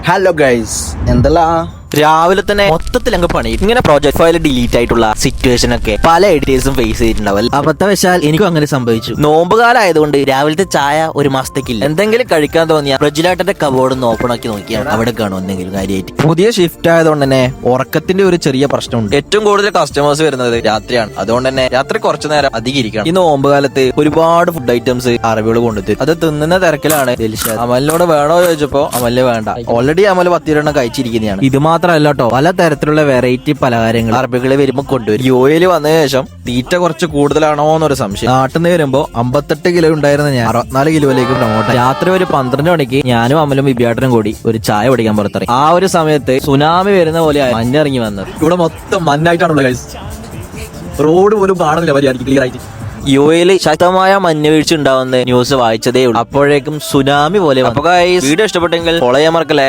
Hello guys, എന്തെല്ലാം രാവിലെ തന്നെ മൊത്തത്തിൽ അങ്ങ് പണി. ഇങ്ങനെ പ്രോജക്ട് ഫയൽ ഡിലീറ്റ് ആയിട്ടുള്ള സിറ്റുവേഷൻ ഒക്കെ പല എഡിറ്റേഴ്സും ഫേസ് ചെയ്തിട്ടുണ്ടാവും. അബദ്ധവശാൽ എനിക്കും അങ്ങനെ സംഭവിച്ചു. നോമ്പുകാലം ആയതുകൊണ്ട് രാവിലത്തെ ചായ ഒരു മാസത്തേക്കില്ല. എന്തെങ്കിലും കഴിക്കാൻ തോന്നിയാൽ ഫ്രിഡ്ജിലായിട്ടെ കബോർഡ് ഒന്ന് ഓപ്പൺ ആക്കി നോക്കിയാണ് അവിടെ കാണും എന്തെങ്കിലും കാര്യമായിട്ട്. പുതിയ ഷിഫ്റ്റ് ആയതുകൊണ്ട് തന്നെ ഉറക്കത്തിന്റെ ഒരു ചെറിയ പ്രശ്നമുണ്ട്. ഏറ്റവും കൂടുതൽ കസ്റ്റമേഴ്സ് വരുന്നത് രാത്രിയാണ്. അതുകൊണ്ട് തന്നെ രാത്രി കുറച്ചു നേരം അധികം ഇരിക്കണം. ഈ നോമ്പ് കാലത്ത് ഒരുപാട് ഫുഡ് ഐറ്റംസ് അറബികൾ കൊണ്ടുതരും. അത് തിന്നുന്ന തിരക്കിലാണ് ദിൽഷാദ്. അമലിനോട് വേണോ ചോദിച്ചപ്പോ അമലിന് വേണ്ട. ഓൾറെഡി അമൽ 10 കഴിച്ചിരിക്കുന്നതാണ്. ഇത് മാത്രമല്ല കേട്ടോ, പല തരത്തിലുള്ള വെറൈറ്റി പലഹാരങ്ങൾ അറബികള് വരുമ്പോ കൊണ്ടുവരും. യുഎയിൽ വന്ന ശേഷം തീറ്റ കുറച്ച് കൂടുതലാണോ എന്നൊരു സംശയം. നാട്ടിൽ നിന്ന് വരുമ്പോ 58 കിലോ ഉണ്ടായിരുന്ന ഞാൻ 64 കിലോയിലേക്ക് പ്രൊമോട്ട്. രാത്രി ഒരു 12 മണിക്ക് ഞാനും അമലും വിബ്യാട്ടനും കൂടി ഒരു ചായ കുടിക്കാൻ പുറത്തിറങ്ങി. ആ ഒരു സമയത്ത് സുനാമി വരുന്ന പോലെ മഞ്ഞിറങ്ങി വന്നത്. ഇവിടെ മൊത്തം മഞ്ഞായിട്ടാണുള്ളത് ഗൈസ്. റോഡ് പോലും കാണുന്നില്ല മര്യാദയ്ക്ക് ക്ലിയർ ആയിട്ട്. യുഎയിൽ ശക്തമായ മഞ്ഞുവീഴ്ച ഉണ്ടാവുന്ന ന്യൂസ് വായിച്ചതേ ഉള്ളൂ. അപ്പോഴേക്കും സുനാമി പോലെ. അപ്പൊ ഗൈസ്, വീഡിയോ ഇഷ്ടപ്പെട്ടെങ്കിൽ ഫോളോ ചെയ്യാൻ മറക്കല്ലേ.